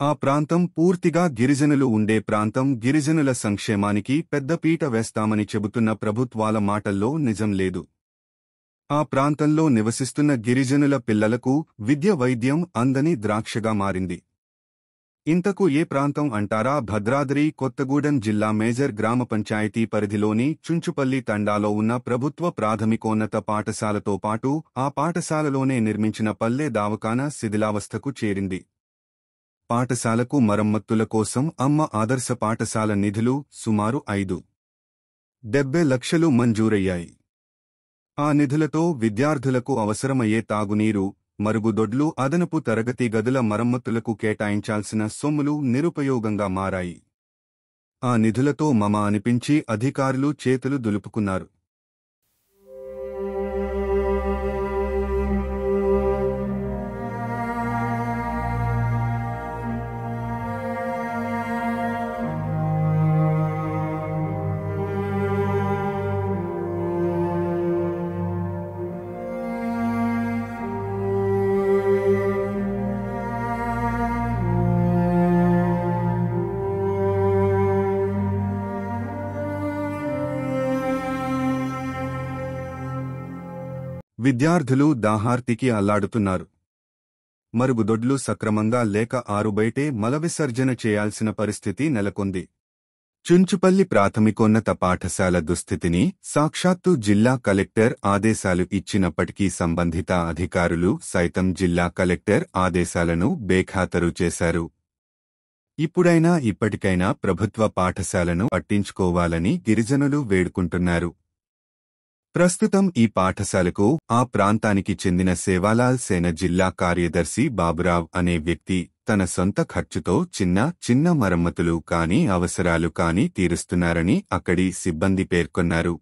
ఆ ప్రాంతం పూర్తిగా గిరిజనులు ఉండే ప్రాంతం. గిరిజనుల సంక్షేమానికి పెద్దపీట వేస్తామని చెబుతున్న ప్రభుత్వాల మాటల్లో నిజం లేదు. ఆ ప్రాంతంలో నివసిస్తున్న గిరిజనుల పిల్లలకు విద్య వైద్యం అందని ద్రాక్షగా మారింది. ఇంతకు ఏ ప్రాంతం అంటారా? భద్రాద్రి కొత్తగూడెం జిల్లా మేజర్ గ్రామ పంచాయతీ పరిధిలోని చుంచుపల్లి తండాలో ఉన్న ప్రభుత్వ ప్రాథమికోన్నత పాఠశాలతో పాటు ఆ పాఠశాలలోనే నిర్మించిన పల్లె దవాఖానా శిథిలావస్థకు చేరింది. పాఠశాలకు మరమ్మతుల కోసం అమ్మ ఆదర్శ పాఠశాల నిధులు సుమారు 5.70 లక్షలు మంజూరయ్యాయి. ఆ నిధులతో విద్యార్థులకు అవసరమయ్యే తాగునీరు, మరుగుదొడ్లు, అదనపు తరగతి గదుల మరమ్మతులకు కేటాయించాల్సిన సొమ్ములు నిరుపయోగంగా మారాయి. ఆ నిధులతో మమ అనిపించి అధికారులు చేతులు దులుపుకున్నారు. విద్యార్థులు దాహార్తికి అల్లాడుతున్నారు. మరుగుదొడ్లు సక్రమంగా లేక ఆరుబయటే మలవిసర్జన చేయాల్సిన పరిస్థితి నెలకొంది. చుంచుపల్లి ప్రాథమికోన్నత పాఠశాల దుస్థితిని సాక్షాత్తు జిల్లా కలెక్టర్ ఆదేశాలు ఇచ్చినప్పటికీ సంబంధిత అధికారులు సైతం జిల్లా కలెక్టర్ ఆదేశాలను బేఖాతరు చేశారు. ఇప్పటికైనా ప్రభుత్వ పాఠశాలను పట్టించుకోవాలని గిరిజనులు వేడుకుంటున్నారు. ప్రస్తుతం ఈ పాఠశాలకు ఆ ప్రాంతానికి చెందిన సేవాలాల్ సేన జిల్లా కార్యదర్శి బాబురావ్ అనే వ్యక్తి తన సొంత ఖర్చుతో చిన్న మరమ్మతులు కాని అవసరాలు కాని తీరుస్తున్నారని అక్కడి సిబ్బంది పేర్కొన్నారు.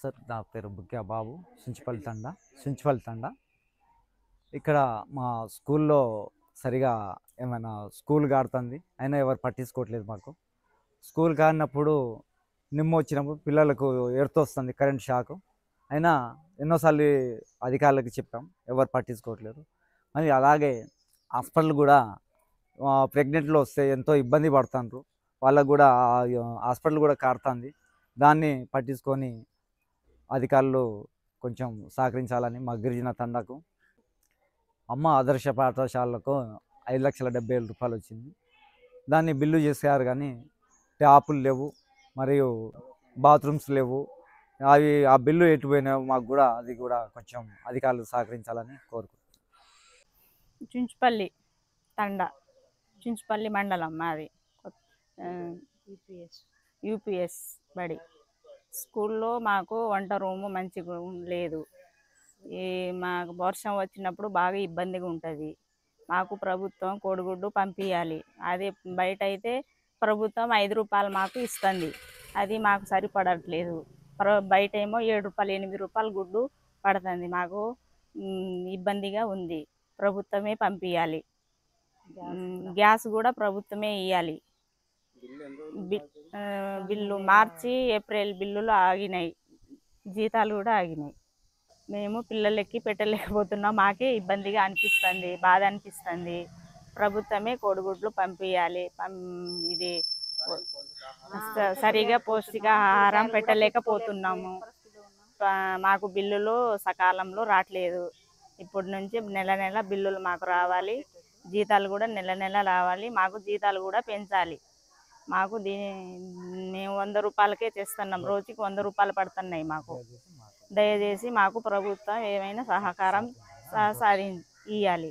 సార్, నా పేరు బుక్యా బాబు, చుంచుపల్లి తండా. ఇక్కడ మా స్కూల్లో సరిగా ఏమైనా స్కూల్ కాడుతుంది, అయినా ఎవరు పట్టించుకోవట్లేదు. మాకు స్కూల్ కాడినప్పుడు నిమ్మ వచ్చినప్పుడు పిల్లలకు ఎర్తొస్తుంది, కరెంట్ షాక్. అయినా ఎన్నోసార్లు అధికారులకు చెప్పాం, ఎవరు పట్టించుకోవట్లేదు. మరి అలాగే హాస్పిటల్ కూడా ప్రెగ్నెంట్లో వస్తే ఎంతో ఇబ్బంది పడుతున్నారు. వాళ్ళకు కూడా హాస్పిటల్ కూడా కాడుతుంది. దాన్ని పట్టించుకొని అధికారులు కొంచెం సహకరించాలని మా గిరిజన తండాకు. అమ్మ ఆదర్శ పాఠశాలకు 5,70,000 రూపాయలు వచ్చింది. దాన్ని బిల్లు చేశారు కానీ ట్యాపులు లేవు, మరియు బాత్రూమ్స్ లేవు. ఆ బిల్లు ఎటుపోయినాయో మాకు కూడా అది కూడా కొంచెం అధికారులు సహకరించాలని కోరుకుంటున్నాను. చుంచుపల్లి తండా, చుంచుపల్లి మండలం మాది. యూపీఎస్ బడి. స్కూల్లో మాకు వంట రూము మంచిగా లేదు. మాకు వర్షం వచ్చినప్పుడు బాగా ఇబ్బందిగా ఉంటుంది. మాకు ప్రభుత్వం కోడిగుడ్డు పంపించాలి. అదే బయట అయితే ప్రభుత్వం 5 రూపాయలు మాకు ఇస్తుంది, అది మాకు సరిపడట్లేదు. బయట ఏమో 7 రూపాయలు 8 రూపాయలు గుడ్డు పడుతుంది. మాకు ఇబ్బందిగా ఉంది. ప్రభుత్వమే పంపించాలి. గ్యాస్ కూడా ప్రభుత్వమే ఇవ్వాలి. బిల్లు మార్చి ఏప్రిల్ బిల్లులు ఆగినాయి, జీతాలు కూడా ఆగినాయి. మేము పిల్లలకి పెట్టలేకపోతున్నాం. మాకే ఇబ్బందిగా అనిపిస్తుంది, బాధ అనిపిస్తుంది. ప్రభుత్వమే కోడిగుడ్లు పంపించాలి. ఇది సరిగా పౌష్టికాహారం పెట్టలేకపోతున్నాము. మాకు బిల్లులు సకాలంలో రావట్లేదు. ఇప్పటి నుంచి నెల బిల్లులు మాకు రావాలి. జీతాలు కూడా నెల రావాలి. మాకు జీతాలు కూడా పెంచాలి. మాకు మేము 100 రూపాయలకే చేస్తున్నాం, రోజుకి 100 రూపాయలు పడుతున్నాయి మాకు. దయచేసి మాకు ప్రభుత్వం ఏమైనా సహకారం ఇవ్వాలి.